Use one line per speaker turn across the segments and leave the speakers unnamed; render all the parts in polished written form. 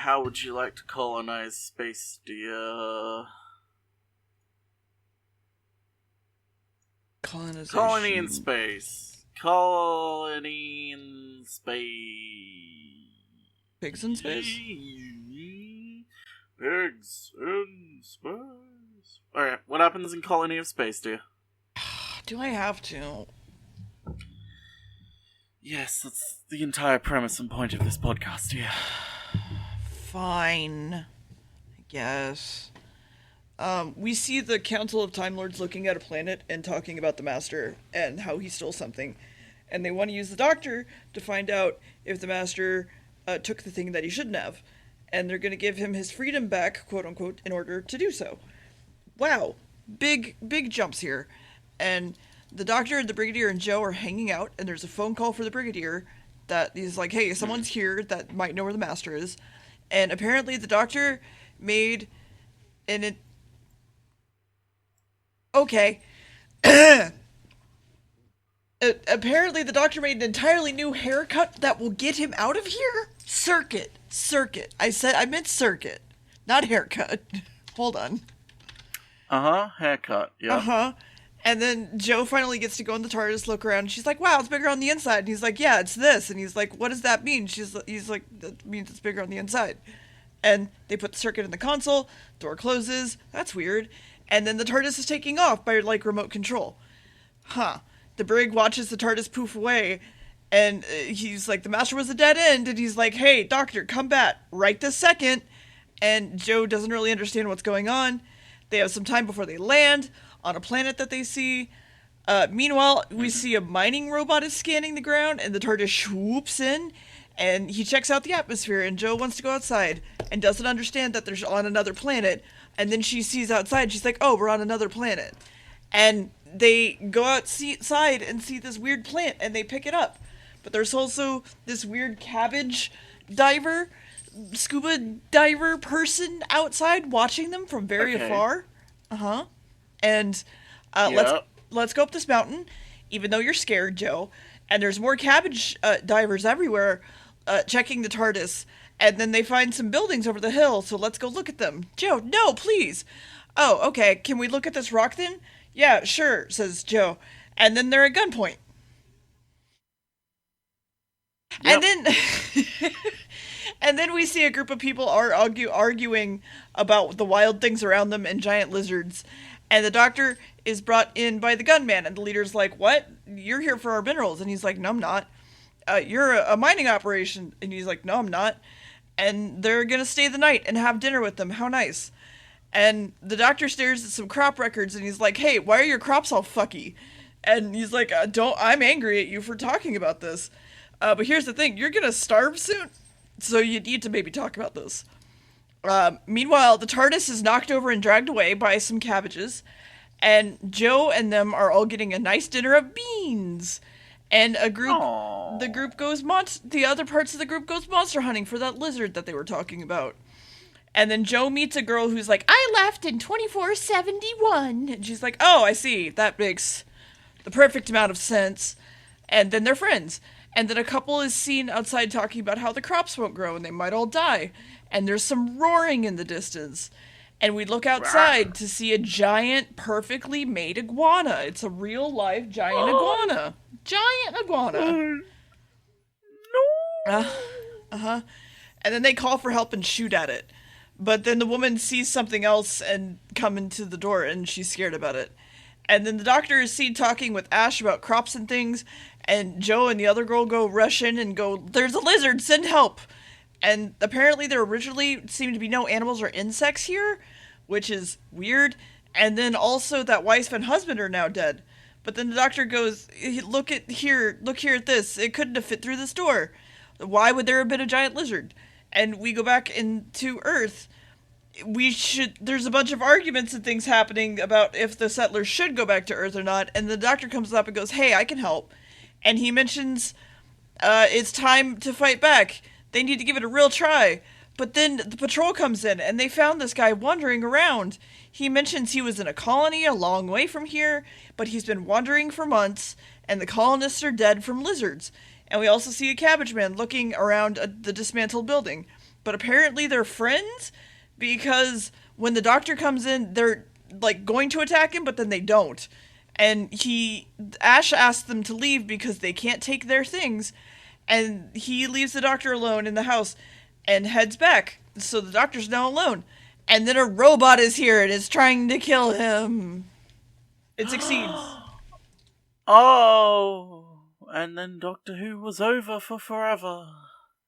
how would you like to colonize space, dear?
Colonization.
Colony in space. Colony in space.
Pigs in space?
Pigs in space. Alright, what happens in Colony of Space, dear?
Do I have to?
Yes, that's the entire premise and point of this podcast, dear.
Fine. I guess. We see the Council of Time Lords looking at a planet and talking about the Master and how he stole something. And they want to use the Doctor to find out if the Master took the thing that he shouldn't have. And they're going to give him his freedom back, quote-unquote, in order to do so. Wow. Big jumps here. And the Doctor and the Brigadier and Joe are hanging out, and there's a phone call for the Brigadier that is like, hey, someone's here that might know where the Master is. And apparently the Doctor made an... Okay. Apparently the Doctor made an entirely new haircut that will get him out of here? Circuit. I meant circuit, not haircut. Hold on.
Haircut, yeah.
And then Joe finally gets to go in the TARDIS, look around, and she's like, wow, it's bigger on the inside. And he's like, yeah, it's this. And he's like, what does that mean? He's like, that means it's bigger on the inside. And they put the circuit in the console, door closes, that's weird. And then the TARDIS is taking off by, like, remote control. The Brig watches the TARDIS poof away, and he's like, the Master was a dead end, and he's like, hey, Doctor, come back, right this second. And Joe doesn't really understand what's going on. They have some time before they land on a planet that they see. Meanwhile, we see a mining robot is scanning the ground, and the TARDIS swoops in, and he checks out the atmosphere, and Joe wants to go outside, and doesn't understand that they're on another planet, and then she sees outside, she's like, oh, we're on another planet. And they go outside and see this weird plant, and they pick it up. But there's also this weird cabbage diver, scuba diver person outside watching them from very afar. And let's go up this mountain, even though you're scared, Joe. And there's more cabbage divers everywhere checking the TARDIS. And then they find some buildings over the hill, so let's go look at them. Joe, no, please. Oh, okay, can we look at this rock then? Yeah, sure, says Joe. And then they're at gunpoint. Yep. And then we see a group of people arguing about the wild things around them and giant lizards. And the Doctor is brought in by the gunman, and the leader's like, what? You're here for our minerals. And he's like, no, I'm not. You're a mining operation. And he's like, no, I'm not. And they're going to stay the night and have dinner with them. How nice. And the Doctor stares at some crop records, and he's like, hey, why are your crops all fucky? And he's like, I'm angry at you for talking about this. But here's the thing, you're going to starve soon, so you need to maybe talk about this. Meanwhile, the TARDIS is knocked over and dragged away by some cabbages, and Joe and them are all getting a nice dinner of beans. And the other parts of the group goes monster hunting for that lizard that they were talking about. And then Joe meets a girl who's like, I left in 2471. And she's like, oh, I see. That makes the perfect amount of sense. And then they're friends. And then a couple is seen outside talking about how the crops won't grow and they might all die. And there's some roaring in the distance. And we look outside to see a giant, perfectly made iguana. It's a real-life giant iguana. Giant iguana.
No.
And then they call for help and shoot at it. But then the woman sees something else and come into the door, and she's scared about it. And then the Doctor is seen talking with Ash about crops and things, and Joe and the other girl go rush in and go, there's a lizard, send help! And apparently there originally seemed to be no animals or insects here, which is weird. And then also that wife and husband are now dead. But then the Doctor goes, look here at this, it couldn't have fit through this door. Why would there have been a giant lizard? And we go back into Earth. There's a bunch of arguments and things happening about if the settlers should go back to Earth or not, and the Doctor comes up and goes, hey, I can help. And he mentions, it's time to fight back. They need to give it a real try. But then the patrol comes in, and they found this guy wandering around. He mentions he was in a colony a long way from here, but he's been wandering for months, and the colonists are dead from lizards. And we also see a cabbage man looking around the dismantled building. but apparently they're friends because when the doctor comes in, they're like going to attack him, but then they don't. And Ash asks them to leave because they can't take their things, and he leaves the doctor alone in the house and heads back. So the doctor's now alone. And then a robot is here and is trying to kill him. It succeeds.
Oh, and then Doctor Who was over for forever.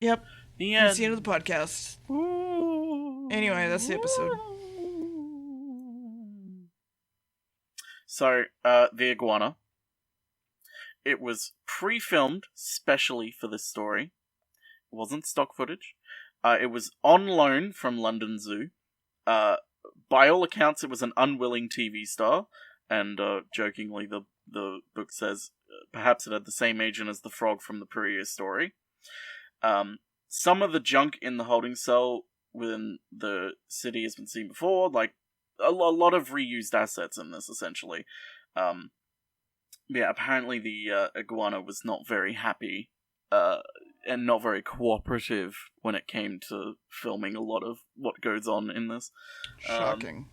Yep.
The end.
That's the end of the podcast. Anyway, that's the episode.
So, the iguana. It was pre-filmed specially for this story. It wasn't stock footage. It was on loan from London Zoo. By all accounts, it was an unwilling TV star, and jokingly, the book says perhaps it had the same agent as the frog from the previous story. Some of the junk in the holding cell within the city has been seen before, like a lot of reused assets in this, essentially. Yeah, apparently the iguana was not very happy and not very cooperative when it came to filming a lot of what goes on in this.
Shocking.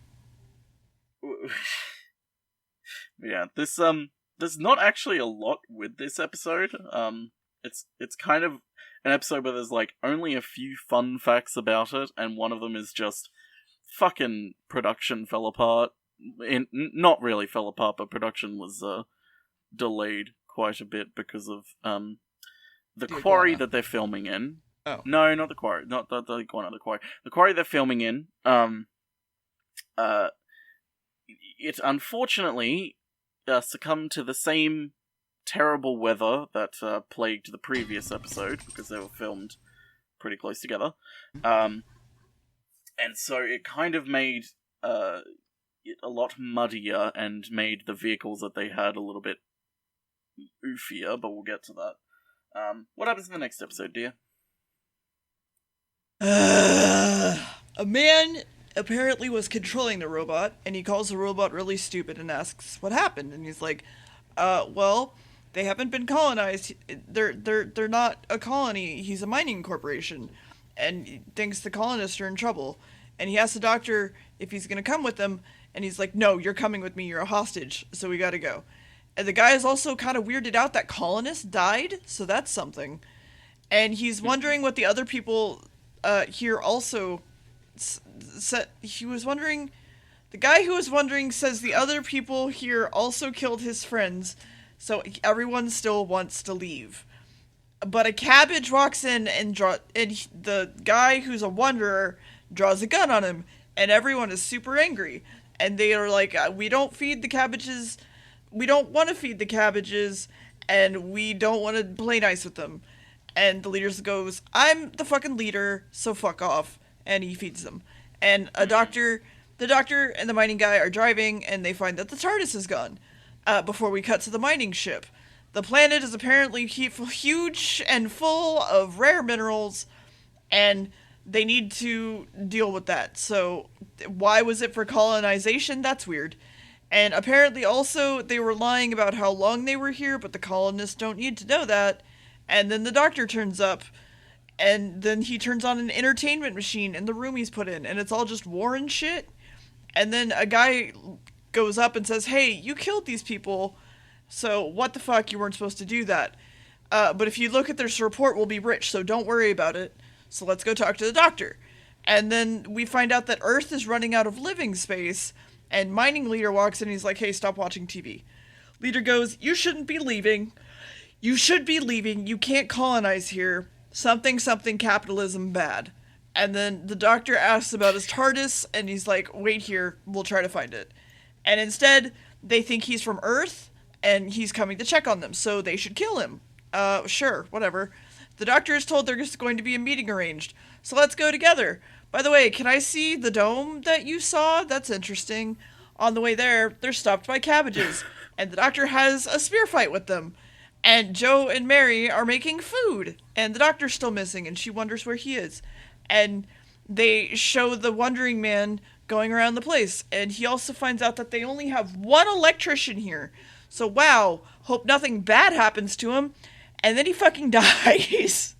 Yeah, this there's not actually a lot with this episode. It's kind of an episode where there's like only a few fun facts about it, and one of them is just fucking production fell apart. Not really fell apart, but production was delayed quite a bit because of the quarry that they're filming in.
Oh.
No, not the quarry. Not the iguana, the quarry. The quarry they're filming in, it unfortunately succumbed to the same terrible weather that plagued the previous episode, because they were filmed pretty close together. And so it kind of made it a lot muddier and made the vehicles that they had a little bit oofier, but we'll get to that. What happens in the next episode, dear?
A man apparently was controlling the robot, and he calls the robot really stupid and asks what happened, and he's like, well, they haven't been colonized. They're not a colony. He's a mining corporation, and he thinks the colonists are in trouble. And he asks the doctor if he's gonna come with them, and he's like, no, you're coming with me. You're a hostage, so we gotta go. And the guy is also kind of weirded out that colonists died, so that's something. And he's wondering what the other people here also said. He was wondering. The guy who was wondering says the other people here also killed his friends, so everyone still wants to leave. But a cabbage walks in and the guy who's a wanderer draws a gun on him, and everyone is super angry. And they are like, we don't feed the cabbages. We don't want to feed the cabbages, and we don't want to play nice with them. And the leader goes, I'm the fucking leader, so fuck off. And he feeds them. And the doctor and the mining guy are driving, and they find that the TARDIS is gone. Before we cut to the mining ship. The planet is apparently huge and full of rare minerals, and they need to deal with that. So why was it for colonization? That's weird. And apparently also they were lying about how long they were here, but the colonists don't need to know that. And then the doctor turns up, and then he turns on an entertainment machine in the room he's put in, and it's all just war and shit. And then a guy goes up and says, hey, you killed these people, so what the fuck, you weren't supposed to do that. But if you look at this report, we'll be rich, so don't worry about it. So let's go talk to the doctor. And then we find out that Earth is running out of living space, and mining leader walks in and he's like, hey, stop watching TV. Leader goes, you shouldn't be leaving. You should be leaving. You can't colonize here. Something capitalism bad. And then the doctor asks about his TARDIS, and he's like, wait here, we'll try to find it. And instead, they think he's from Earth, and he's coming to check on them, so they should kill him. Sure, whatever. The doctor is told there's going to be a meeting arranged, so let's go together. By the way, can I see the dome that you saw? That's interesting. On the way there, they're stopped by cabbages, and the doctor has a spear fight with them. And Joe and Mary are making food, and the doctor's still missing, and she wonders where he is. And they show the wandering man going around the place, and he also finds out that they only have one electrician here. So wow, hope nothing bad happens to him. And then he fucking dies.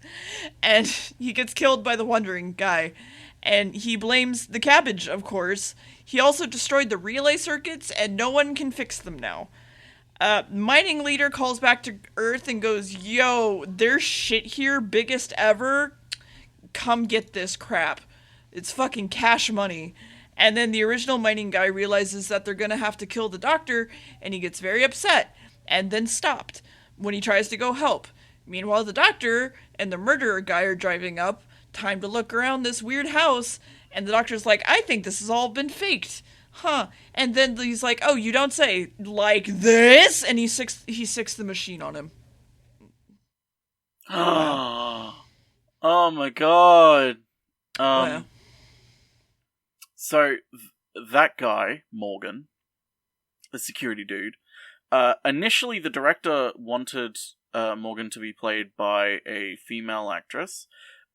And he gets killed by the wandering guy. And he blames the cabbage, of course. He also destroyed the relay circuits, and no one can fix them now. Mining leader calls back to Earth and goes, yo, there's shit here, biggest ever. Come get this crap. It's fucking cash money. And then the original mining guy realizes that they're gonna have to kill the doctor, and he gets very upset, and then stopped when he tries to go help. Meanwhile, the doctor and the murderer guy are driving up. Time to look around this weird house, and the doctor's like, I think this has all been faked. Huh. And then he's like, oh, you don't say. Like this? And he sicks the machine on him.
Oh my god.
Yeah.
So, that guy, Morgan, the security dude, initially the director wanted Morgan to be played by a female actress,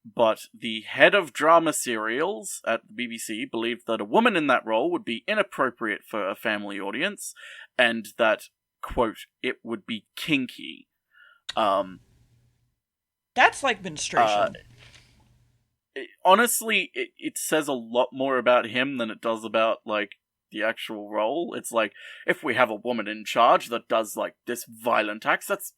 but the head of drama serials at the BBC believed that a woman in that role would be inappropriate for a family audience, and that, quote, it would be kinky.
That's like menstruation.
Honestly, it says a lot more about him than it does about, like, the actual role. It's like, if we have a woman in charge that does, like, this violent acts, that's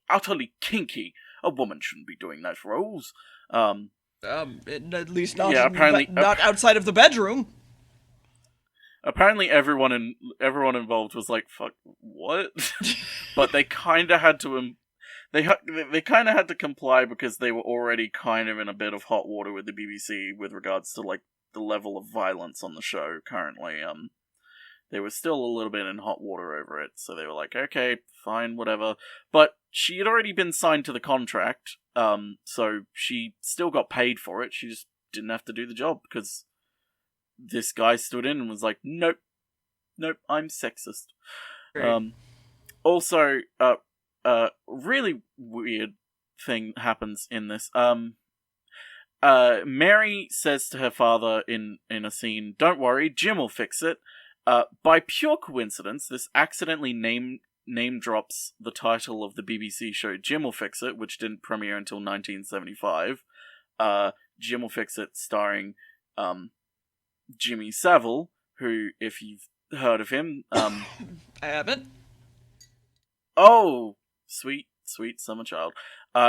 utterly kinky. A woman shouldn't be doing those roles.
At least not,
yeah, apparently,
not outside of the bedroom.
Apparently everyone involved was like, fuck, what? But they kind of had to... They kind of had to comply because they were already kind of in a bit of hot water with the BBC with regards to, like, the level of violence on the show currently. They were still a little bit in hot water over it, so they were like, okay, fine, whatever. But she had already been signed to the contract, so she still got paid for it. She just didn't have to do the job because this guy stood in and was like, nope, I'm sexist.
Great.
Also, really weird thing happens in this. Mary says to her father in a scene, don't worry, Jim will fix it. By pure coincidence, this accidentally name drops the title of the BBC show Jim Will Fix It, which didn't premiere until 1975. Jim Will Fix It starring Jimmy Savile, who, if you've heard of him...
I haven't.
Oh, sweet summer child.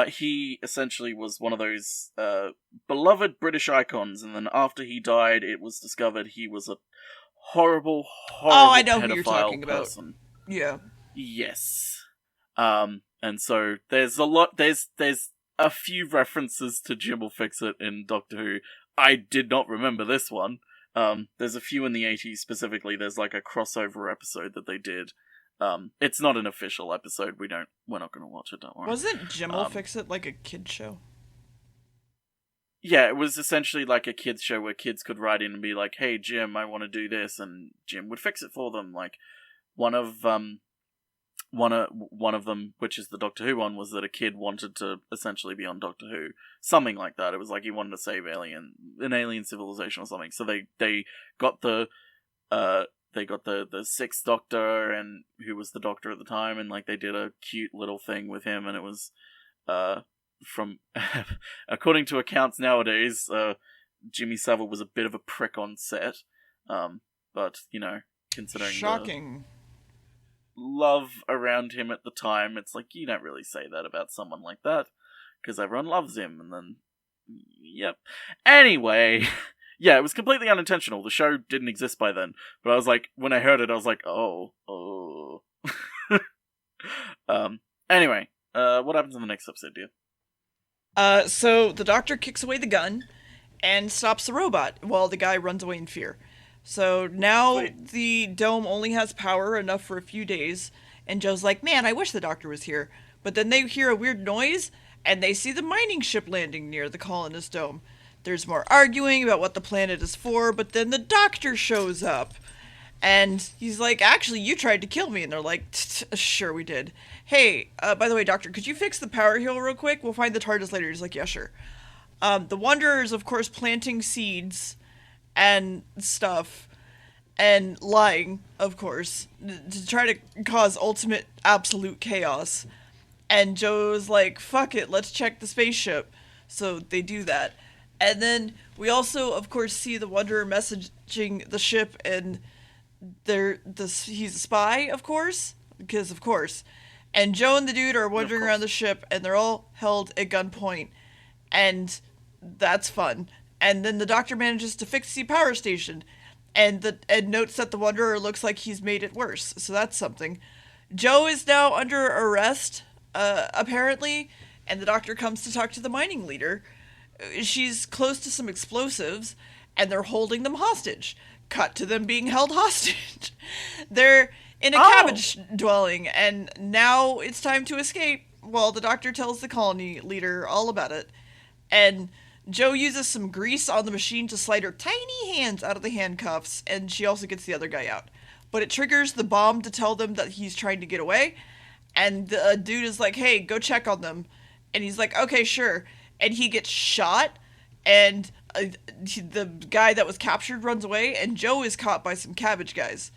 He essentially was one of those beloved British icons, and then after he died, it was discovered he was a horrible
I know who
pedophile
you're talking
person.
About. Yeah.
Yes. And so there's a few references to Jim Will Fix It in Doctor Who. I did not remember this one. There's a few in the 80s specifically. There's like a crossover episode that they did. It's not an official episode. We're not gonna watch it, don't worry.
Wasn't Jim Will Fix It like a kid show?
Yeah, it was essentially like a kids show where kids could write in and be like, hey Jim, I want to do this, and Jim would fix it for them. Like one of them, which is the Doctor Who one, was that a kid wanted to essentially be on Doctor Who. Something like that. It was like he wanted to save an alien civilization or something. So they got the sixth Doctor, and who was the Doctor at the time, and like they did a cute little thing with him, and it was from according to accounts nowadays, Jimmy Savile was a bit of a prick on set, but you know, considering
shocking
the love around him at the time, it's like you don't really say that about someone like that because everyone loves him, and then yep. Anyway. Yeah, it was completely unintentional. The show didn't exist by then. But I was like, when I heard it, I was like, oh. Anyway, what happens in the next episode, dear?
So the doctor kicks away the gun and stops the robot while the guy runs away in fear. So now the dome only has power enough for a few days, and Joe's like, man, I wish the doctor was here. But then they hear a weird noise, and they see the mining ship landing near the colonist dome. There's more arguing about what the planet is for, but then the doctor shows up. And he's like, actually, you tried to kill me. And they're like, sure we did. Hey, by the way, doctor, could you fix the power heal real quick? We'll find the TARDIS later. He's like, yeah, sure. The Wanderer is, of course, planting seeds and stuff. And lying, of course, to try to cause ultimate absolute chaos. And Joe's like, fuck it, let's check the spaceship. So they do that. And then we also, of course, see the Wanderer messaging the ship, and he's a spy, of course, because of course. And Joe and the dude are wandering around the ship, and they're all held at gunpoint, and that's fun. And then the Doctor manages to fix the power station, and notes that the Wanderer looks like he's made it worse. So that's something. Joe is now under arrest, apparently, and the Doctor comes to talk to the mining leader. She's close to some explosives, and they're holding them hostage. Cut to them being held hostage. They're in a cabbage dwelling, and now it's time to escape. Well, the Doctor tells the colony leader all about it, and Joe uses some grease on the machine to slide her tiny hands out of the handcuffs, and she also gets the other guy out. But it triggers the bomb to tell them that he's trying to get away, and the dude is like, hey, go check on them. And he's like, okay, sure. And he gets shot, and the guy that was captured runs away, and Joe is caught by some cabbage guys.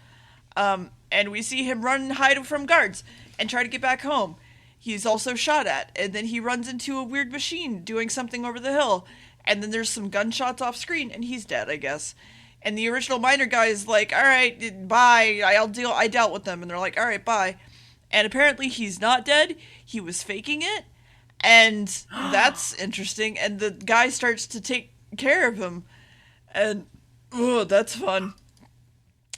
And we see him run and hide from guards and try to get back home. He's also shot at, and then he runs into a weird machine doing something over the hill, and then there's some gunshots off screen, and he's dead, I guess. And the original miner guy is like, all right, bye, I dealt with them. And they're like, all right, bye. And apparently he's not dead. He was faking it. And that's interesting. And the guy starts to take care of him. And, that's fun.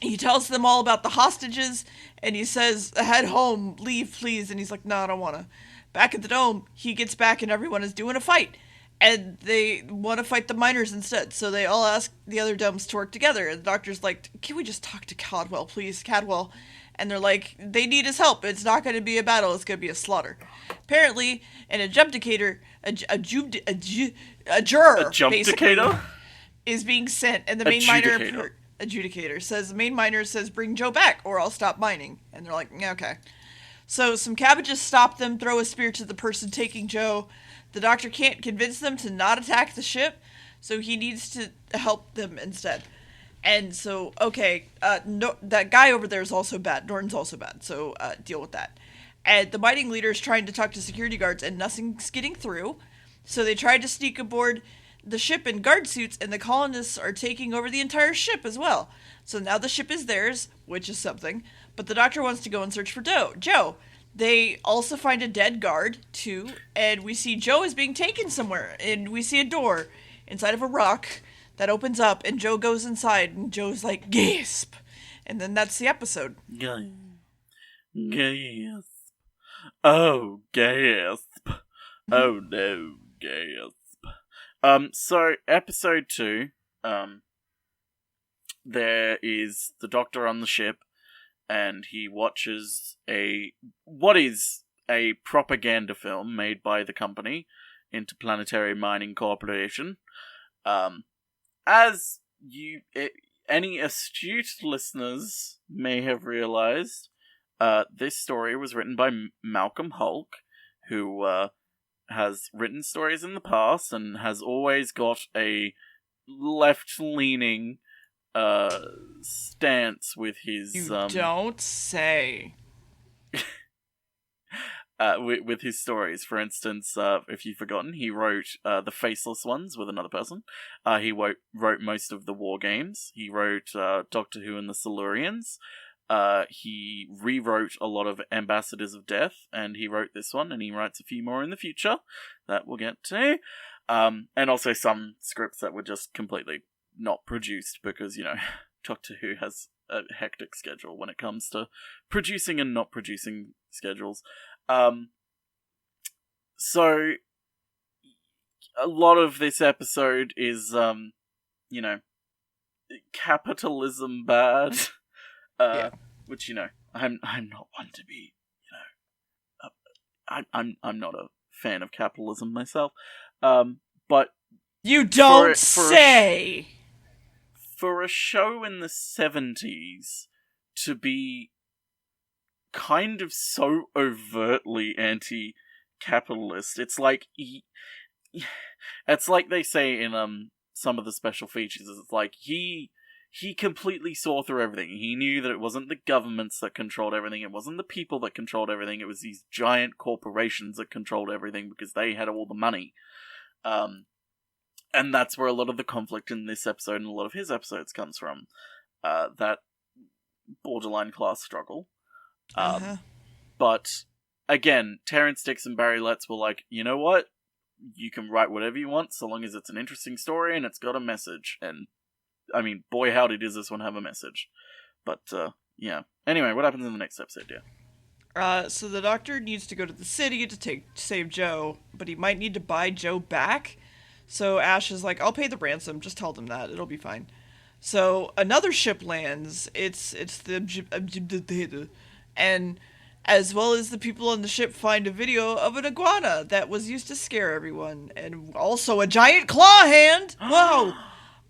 He tells them all about the hostages, and he says, head home, leave, please. And he's like, no, I don't want to. Back at the dome, he gets back, and everyone is doing a fight. And they want to fight the miners instead. So they all ask the other domes to work together. And the Doctor's like, can we just talk to Cadwell, please? Cadwell. And they're like, they need his help. It's not going to be a battle. It's going to be a slaughter. Apparently, an adjudicator, a juror, basically, is being sent. And the main miner adjudicator says, the main miner says, bring Joe back or I'll stop mining. And they're like, yeah, okay. So some cabbages stop them, throw a spear to the person taking Joe. The Doctor can't convince them to not attack the ship, so he needs to help them instead. And so, okay, no, that guy over there is also bad. Norton's also bad, so deal with that. And the mining leader is trying to talk to security guards, and nothing's getting through. So they try to sneak aboard the ship in guard suits, and the colonists are taking over the entire ship as well. So now the ship is theirs, which is something. But the Doctor wants to go and search for Joe. They also find a dead guard, too, and we see Joe is being taken somewhere, and we see a door inside of a rock that opens up, and Joe goes inside, and Joe's like, gasp! And then that's the episode.
Gasp. Oh, gasp. Oh, no, gasp. So, episode 2, there is the Doctor on the ship, and he watches what is a propaganda film made by the company, Interplanetary Mining Corporation. As any astute listeners may have realized, this story was written by Malcolm Hulke, who has written stories in the past and has always got a left-leaning stance with his
You don't say.
with his stories. For instance, if you've forgotten, he wrote the Faceless Ones with another person. He wrote most of the War Games. He wrote Doctor Who and the Silurians. He rewrote a lot of Ambassadors of Death, and he wrote this one, and he writes a few more in the future that we'll get to. And also some scripts that were just completely not produced because, Doctor Who has a hectic schedule when it comes to producing and not producing schedules. So a lot of this episode is, capitalism bad, which, I'm not one to be, I'm not a fan of capitalism myself, but
you don't say!
For a show in the 70s to be kind of so overtly anti-capitalist, it's like they say in some of the special features, it's like he he completely saw through everything. He knew that it wasn't the governments that controlled everything, it wasn't the people that controlled everything, it was these giant corporations that controlled everything because they had all the money. And that's where a lot of the conflict in this episode and a lot of his episodes comes from. That borderline class struggle. But, again, Terrence Dicks and Barry Letts were like, you know what? You can write whatever you want, so long as it's an interesting story and it's got a message. And, I mean, boy howdy does this one have a message. But, yeah. Anyway, what happens in the next episode, dear?
So the doctor needs to go to the city to save Joe, but he might need to buy Joe back. So Ash is like, I'll pay the ransom, just tell them that, it'll be fine. So another ship lands, it's the and as well as the people on the ship find a video of an iguana that was used to scare everyone, and also a giant claw hand. Whoa!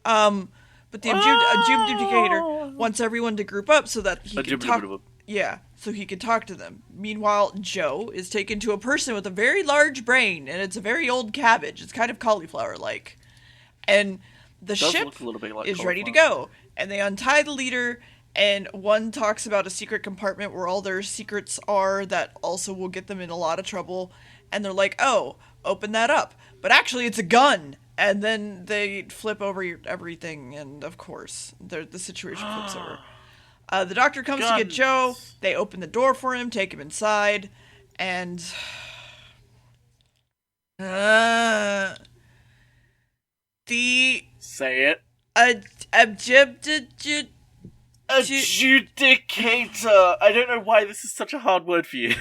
But the adjudicator wants everyone to group up so that he can talk. Yeah, so he can talk to them. Meanwhile, Joe is taken to a person with a very large brain, and it's a very old cabbage. It's kind of cauliflower-like, and the ship is ready to go. And they untie the leader. And one talks about a secret compartment where all their secrets are that also will get them in a lot of trouble. And they're like, oh, open that up. But actually, it's a gun. And then they flip over everything. And of course, the situation flips over. The doctor comes to get Joe. They open the door for him, take him inside. And...
Say it. Adjudicator. I don't know why this is such a hard word for you.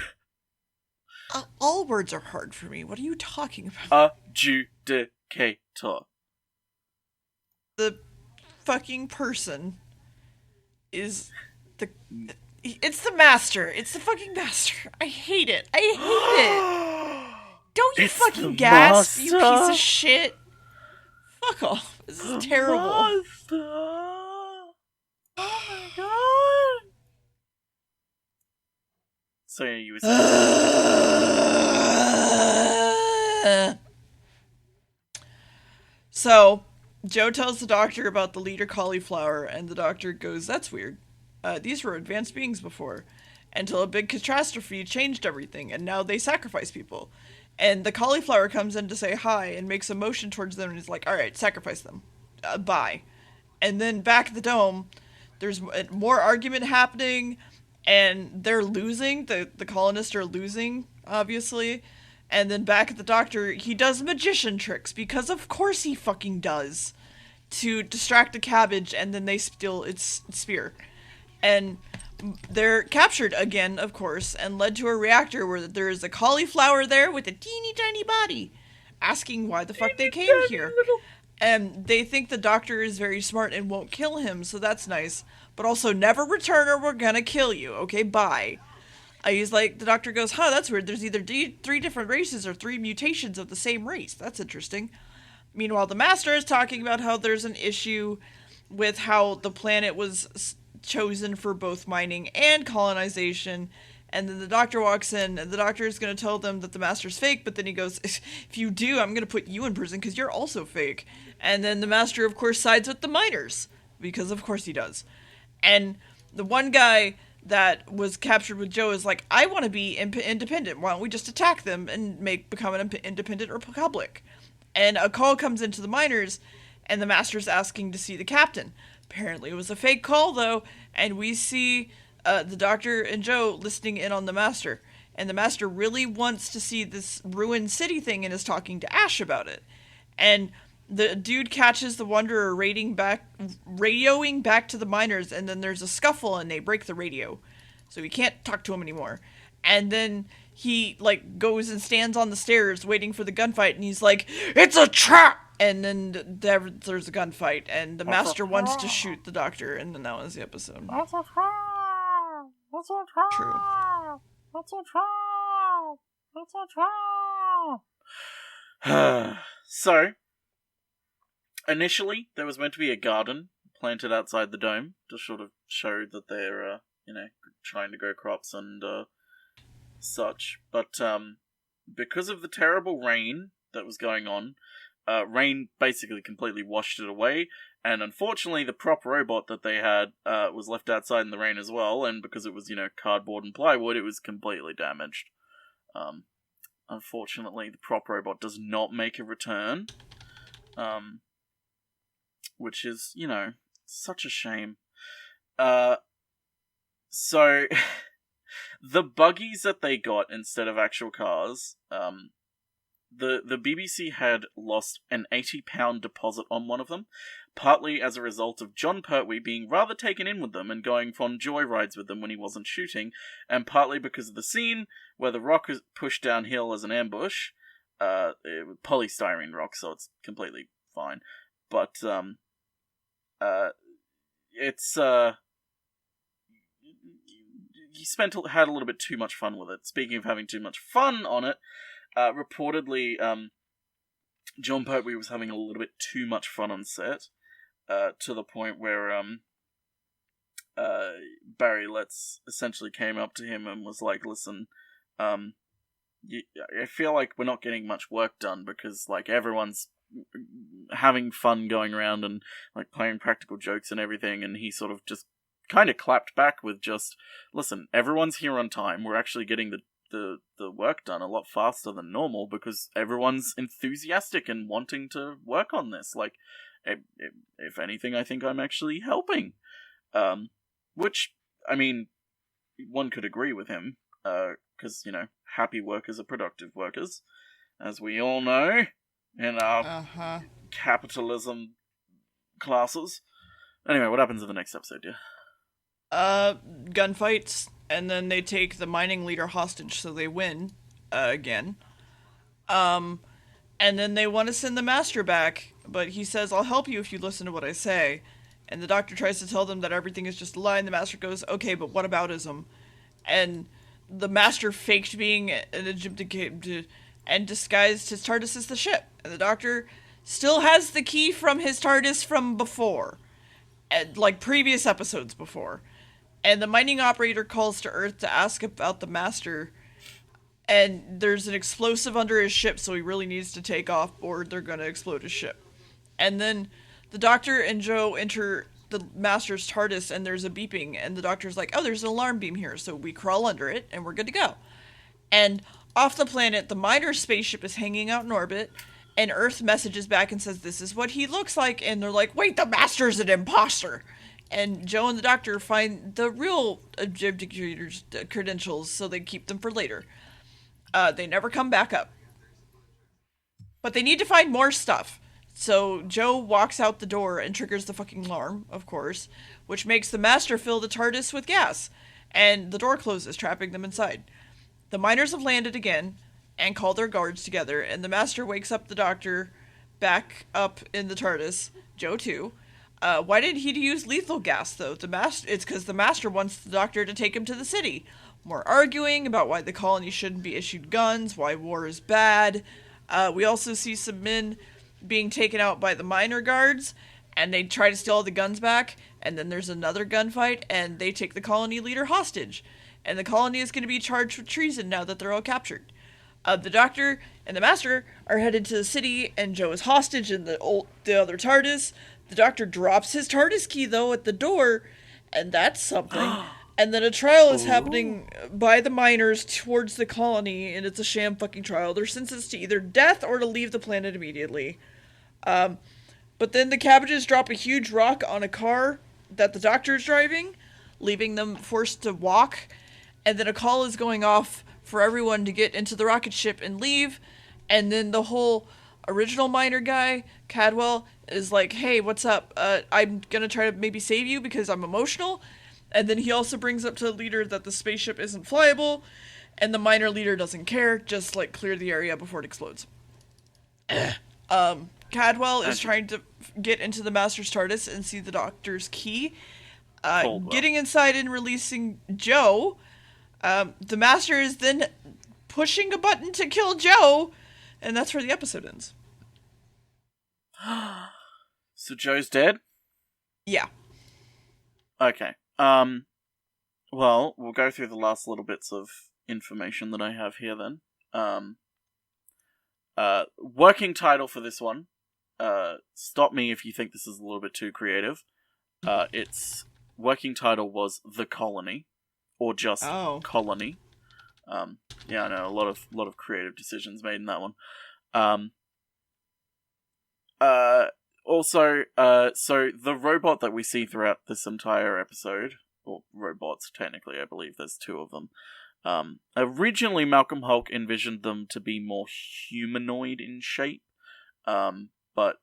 All words are hard for me. What are you talking about?
Adjudicator.
The fucking person is the... It's the master. It's the fucking master. I hate it. Don't you fucking gasp, you piece of shit. Fuck off. This is terrible.
Master. Oh my god! So yeah, you were saying...
So, Joe tells the doctor about the leader cauliflower, and the doctor goes, that's weird. These were advanced beings before, until a big catastrophe changed everything, and now they sacrifice people. And the cauliflower comes in to say hi, and makes a motion towards them, and he's like, alright, sacrifice them. Bye. And then back at the dome... There's more argument happening, and they're losing. The colonists are losing, obviously. And then back at the doctor, he does magician tricks, because of course he fucking does, to distract the cabbage, and then they steal its spear. And they're captured again, of course, and led to a reactor where there is a cauliflower there with a teeny tiny body, asking why the fuck they came here. And they think the doctor is very smart and won't kill him, so that's nice. But also, never return or we're gonna kill you. Okay, bye. He's like, the doctor goes, that's weird. There's either 3 different races or 3 mutations of the same race. That's interesting. Meanwhile, the master is talking about how there's an issue with how the planet was chosen for both mining and colonization. And then the doctor walks in, and the doctor is going to tell them that the master's fake, but then he goes, if you do, I'm going to put you in prison because you're also fake. And then the master, of course, sides with the miners, because of course he does. And the one guy that was captured with Joe is like, I want to be independent. Why don't we just attack them and become an independent republic? And a call comes into the miners, and the master's asking to see the captain. Apparently it was a fake call, though, and we see... the doctor and Joe listening in on the master. And the master really wants to see this ruined city thing and is talking to Ash about it. And the dude catches the Wanderer radioing back to the miners, and then there's a scuffle and they break the radio. So he can't talk to him anymore. And then he, goes and stands on the stairs waiting for the gunfight, and he's like, it's a trap! And then there's a gunfight, and the master wants to shoot the doctor, and then that was the episode.
That's a trap! That's a trap!
True.
That's a trap! That's a trap! So, initially, there was meant to be a garden planted outside the dome to sort of show that they're, trying to grow crops and, such. But, because of the terrible rain that was going on, rain basically completely washed it away, And unfortunately, the prop robot that they had was left outside in the rain as well, and because it was, cardboard and plywood, it was completely damaged. Unfortunately, the prop robot does not make a return, which is, such a shame. So, the buggies that they got instead of actual cars, the BBC had lost an £80 deposit on one of them, partly as a result of John Pertwee being rather taken in with them and going on joyrides with them when he wasn't shooting, and partly because of the scene where the rock is pushed downhill as an ambush. Polystyrene rock, so it's completely fine. But, it's, had a little bit too much fun with it. Speaking of having too much fun on it, reportedly, John Pertwee was having a little bit too much fun on set, to the point where, Barry Letts essentially came up to him and was like, listen, I feel like we're not getting much work done because, everyone's having fun going around and, playing practical jokes and everything, and he sort of just kind of clapped back with just, listen, everyone's here on time, we're actually getting the work done a lot faster than normal because everyone's enthusiastic and wanting to work on this. If anything, I think I'm actually helping. Which, I mean, one could agree with him, because, happy workers are productive workers, as we all know, in our capitalism classes. Anyway, what happens in the next episode, dear?
Gunfights, and then they take the mining leader hostage, so they win, again. And then they want to send the master back, but he says, I'll help you if you listen to what I say. And the doctor tries to tell them that everything is just a lie, and the master goes, okay, but what aboutism? And the master faked being an Egyptian and disguised his TARDIS as the ship. And the doctor still has the key from his TARDIS from before. And, previous episodes before. And the mining operator calls to Earth to ask about the master. And there's an explosive under his ship, so he really needs to take off or they're going to explode his ship. And then the doctor and Joe enter the master's TARDIS and there's a beeping. And the doctor's like, oh, there's an alarm beam here. So we crawl under it and we're good to go. And off the planet, the miner's spaceship is hanging out in orbit. And Earth messages back and says, this is what he looks like. And they're like, wait, the master's an imposter. And Joe and the doctor find the real objecticator's credentials, so they keep them for later. They never come back up. But they need to find more stuff. So Joe walks out the door and triggers the fucking alarm, of course, which makes the master fill the TARDIS with gas. And the door closes, trapping them inside. The miners have landed again and call their guards together, and the master wakes up the doctor back up in the TARDIS, Joe too. Why did he use lethal gas, though? It's because the master wants the doctor to take him to the city. More arguing about why the colony shouldn't be issued guns, why war is bad. We also see some men being taken out by the miner guards, and they try to steal all the guns back, and then there's another gunfight, and they take the colony leader hostage. And the colony is going to be charged with treason now that they're all captured. The doctor and the master are headed to the city, and Joe is hostage in the other TARDIS. The doctor drops his TARDIS key, though, at the door, and that's something. And then a trial is happening by the miners towards the colony, and it's a sham fucking trial. They're sentenced to either death or to leave the planet immediately. But then the Cabbages drop a huge rock on a car that the doctor is driving, leaving them forced to walk. And then a call is going off for everyone to get into the rocket ship and leave. And then the whole original miner guy, Cadwell, is like, hey, what's up? I'm gonna try to maybe save you because I'm emotional. And then he also brings up to the leader that the spaceship isn't flyable, and the miner leader doesn't care, just clear the area before it explodes. Cadwell is trying to get into the Master's TARDIS and see the Doctor's key. Getting inside and releasing Joe. The Master is then pushing a button to kill Joe, and that's where the episode ends.
So Joe's dead?
Yeah.
Okay. Well, we'll go through the last little bits of information that I have here then. Working title for this one stop me if you think this is a little bit too creative. Its working title was The Colony, or just Colony. Yeah, I know, a lot of creative decisions made in that one. Also, so the robot that we see throughout this entire episode, or robots technically, I believe there's two of them. Originally Malcolm Hulke envisioned them to be more humanoid in shape, but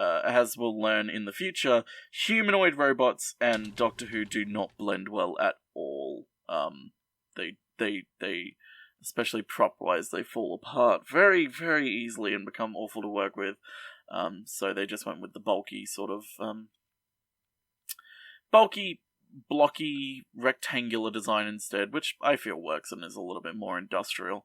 as we'll learn in the future, humanoid robots and Doctor Who do not blend well at all. They especially prop-wise, they fall apart very, very easily and become awful to work with. So they just went with the bulky sort of, bulky, blocky, rectangular design instead, which I feel works and is a little bit more industrial.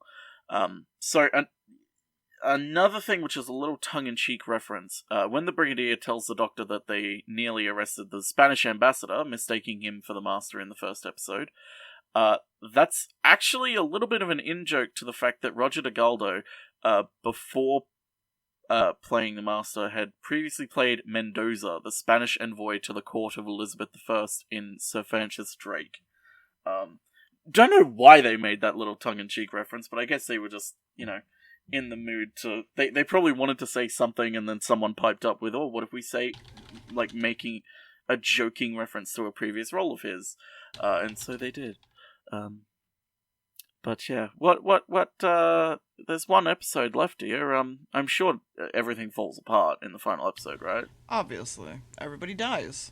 Another thing which is a little tongue-in-cheek reference, when the Brigadier tells the Doctor that they nearly arrested the Spanish ambassador, mistaking him for the Master in the first episode, that's actually a little bit of an in-joke to the fact that Roger de Galdo, before playing the Master, had previously played Mendoza, the Spanish envoy to the court of Elizabeth I in Sir Francis Drake. Don't know why they made that little tongue-in-cheek reference, but I guess they were just, in the mood to... They probably wanted to say something, and then someone piped up with, oh, what if we say, making a joking reference to a previous role of his? And so they did. But yeah, there's one episode left here. I'm sure everything falls apart in the final episode, right?
Obviously. Everybody dies.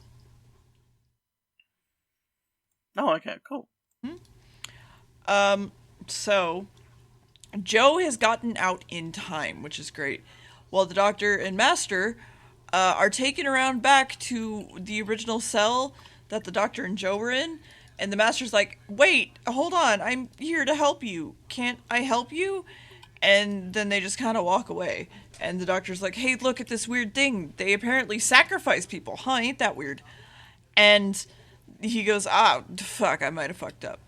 Oh, okay, cool.
So, Jo has gotten out in time, which is great. While the Doctor and Master are taken around back to the original cell that the Doctor and Jo were in, and the Master's like, wait, hold on, I'm here to help you. Can't I help you? And then they just kind of walk away. And the Doctor's like, hey, look at this weird thing. They apparently sacrifice people. Huh, ain't that weird? And he goes, fuck, I might have fucked up.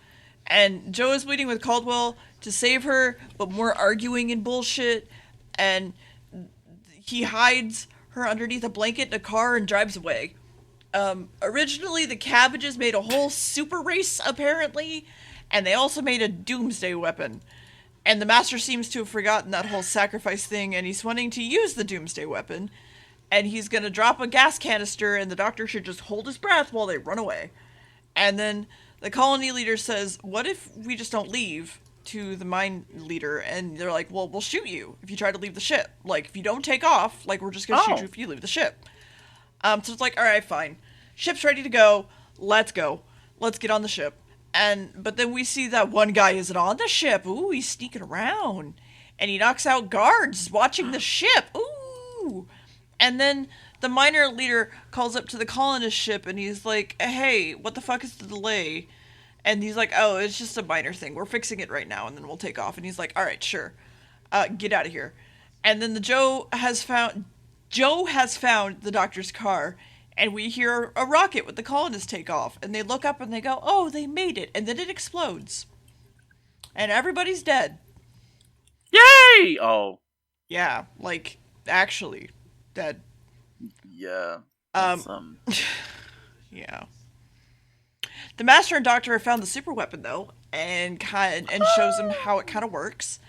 And Jo is waiting with Caldwell to save her, but more arguing and bullshit. And he hides her underneath a blanket in a car and drives away. Originally, the Cabbages made a whole super race, apparently, and they also made a doomsday weapon. And the Master seems to have forgotten that whole sacrifice thing, and he's wanting to use the doomsday weapon. And he's gonna drop a gas canister, and the Doctor should just hold his breath while they run away. And then the colony leader says, what if we just don't leave, to the mine leader? And they're like, well, we'll shoot you if you try to leave the ship. If you don't take off, we're just gonna shoot you if you leave the ship. So it's like, alright, fine. Ship's ready to go. Let's go. Let's get on the ship. But then we see that one guy isn't on the ship. Ooh, he's sneaking around. And he knocks out guards watching the ship. Ooh. And then the miner leader calls up to the colonist ship and he's like, hey, what the fuck is the delay? And he's like, oh, it's just a minor thing. We're fixing it right now and then we'll take off. And he's like, alright, sure. Get out of here. And then Jo has found the Doctor's car. And we hear a rocket with the colonists take off. And they look up and they go, oh, they made it. And then it explodes. And everybody's dead.
Yay! Oh.
Yeah, actually dead.
Yeah.
Yeah. The Master and Doctor have found the super weapon, though. And shows him how it kind of works.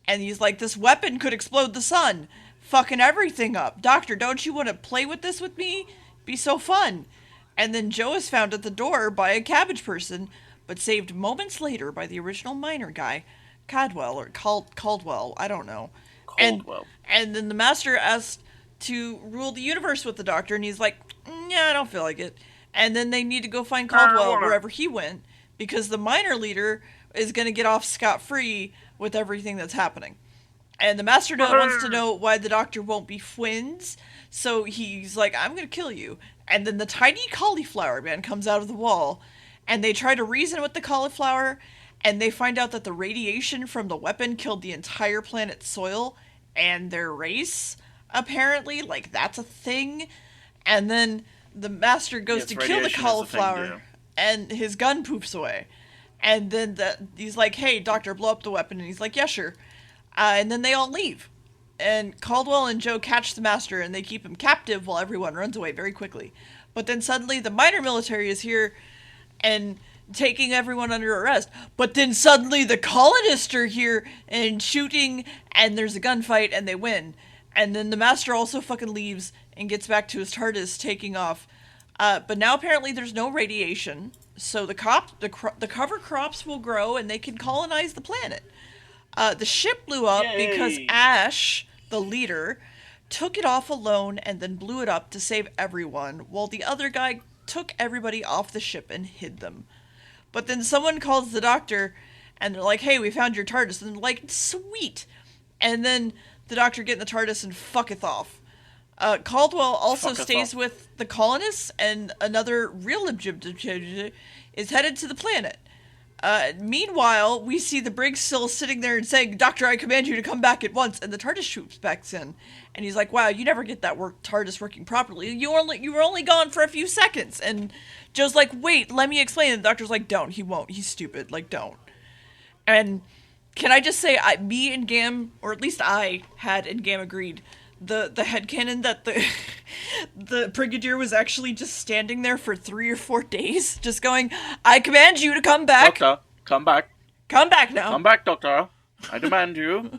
And he's like, this weapon could explode the sun. Fucking everything up. Doctor, don't you want to play with this with me? Be so fun. And then Jo is found at the door by a cabbage person, but saved moments later by the original miner guy, Caldwell, I don't know.
Caldwell.
And then the Master asked to rule the universe with the Doctor, and he's like, yeah, I don't feel like it. And then they need to go find Caldwell wherever he went, because the miner leader is going to get off scot-free with everything that's happening. And the Master wants to know why the Doctor won't be twins. So he's like, I'm going to kill you. And then the tiny cauliflower man comes out of the wall. And they try to reason with the cauliflower. And they find out that the radiation from the weapon killed the entire planet's soil. And their race, apparently. That's a thing. And then the Master goes to kill the cauliflower. And his gun poofs away. And then he's like, hey, Doctor, blow up the weapon. And he's like, yeah, sure. And then they all leave. And Caldwell and Joe catch the Master, and they keep him captive while everyone runs away very quickly. But then suddenly the minor military is here and taking everyone under arrest. But then suddenly the colonists are here and shooting, and there's a gunfight, and they win. And then the Master also fucking leaves and gets back to his TARDIS, taking off. But now apparently there's no radiation, so the cover crops will grow, and they can colonize the planet. The ship blew up because Ash, the leader, took it off alone and then blew it up to save everyone, while the other guy took everybody off the ship and hid them. But then someone calls the doctor, and they're like, hey, we found your TARDIS. And they're like, sweet. And then the doctor get in the TARDIS and fucketh off. Caldwell also stays with the colonists, and another real objective is headed to the planet. Meanwhile, we see the Briggs still sitting there and saying, Doctor, I command you to come back at once. And the TARDIS shoots back in. And he's like, wow, you never get that TARDIS working properly. You were only gone for a few seconds. And Joe's like, wait, let me explain. And the doctor's like, don't. He won't. He's stupid. Like, don't. And can I just say, me and Gamb, or at least I had and Gamb agreed, the headcanon that the Brigadier was actually just standing there for 3 or 4 days, just going, I command you to come back.
Doctor, come back.
Come back now.
Come back, Doctor. I demand you.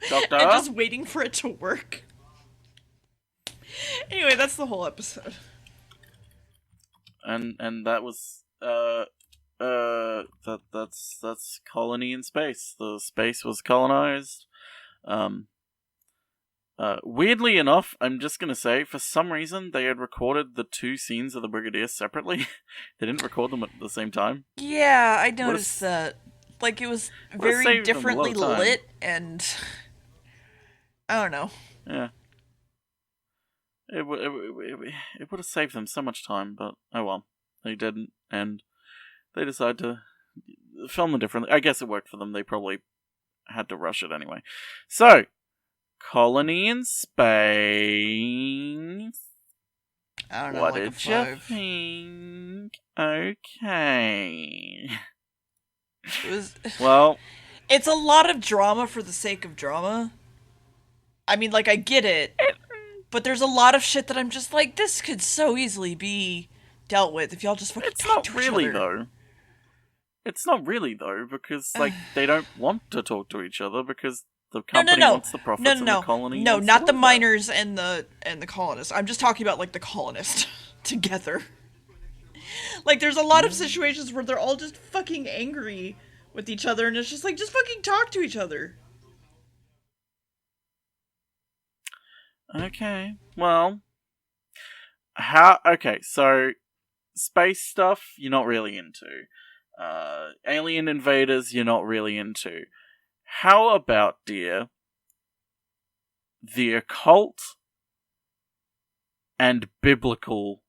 Doctor.
And just waiting for it to work. Anyway, that's the whole episode.
And that was that's colony in space. The space was colonized. Weirdly enough, I'm just gonna say, for some reason, they had recorded the 2 scenes of the Brigadier separately. They didn't record them at the same time.
Yeah, I noticed that. Like, it was very differently lit, and I don't know.
Yeah. It would have saved them so much time, but oh well. They didn't, and they decided to film them differently. I guess it worked for them. They probably had to rush it anyway. So, colony in space.
I don't know,
what
like
did you think? Okay. Well,
it's a lot of drama for the sake of drama. I mean, like, I get it, but there's a lot of shit that I'm just like, this could so easily be dealt with if y'all just fucking talk to each other.
It's not really though, because like they don't want to talk to each other because the company wants the profits and the colony.
No, not the miners and the colonists. I'm just talking about like the colonists together. Like, there's a lot of situations where they're all just fucking angry with each other, and it's just like, just fucking talk to each other.
Okay, well, okay, so space stuff you're not really into. Alien invaders you're not really into. How about, dear, the occult and biblical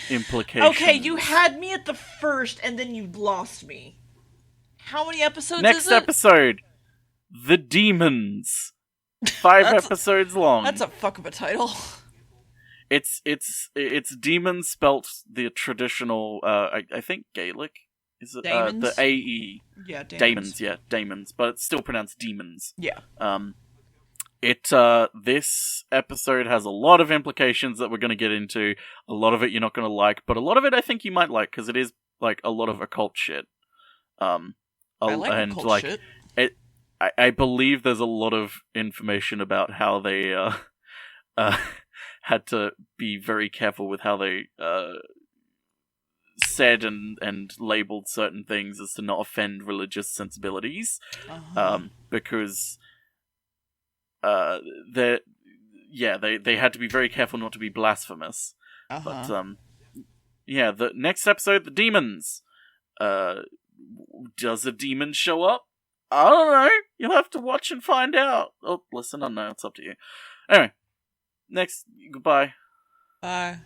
implications?
Okay, you had me at the first, and then you lost me. How many episodes is it?
Next episode, The Demons. 5 episodes long.
That's a fuck of a title.
It's demons spelt the traditional, I think Gaelic. Is it the AE?
Yeah, Daemons.
Daemons, yeah, Daemons, but it's still pronounced demons.
Yeah.
This episode has a lot of implications that we're going to get into. A lot of it you're not going to like, but a lot of it I think you might like because it is like a lot of occult shit.
I like occult shit.
I believe there's a lot of information about how they had to be very careful with how they said and labeled certain things as to not offend religious sensibilities, because they had to be very careful not to be blasphemous. But the next episode, the demons. Does a demon show up? I don't know. You'll have to watch and find out. Oh, listen, I don't know. It's up to you. Anyway, next. Goodbye.
Bye.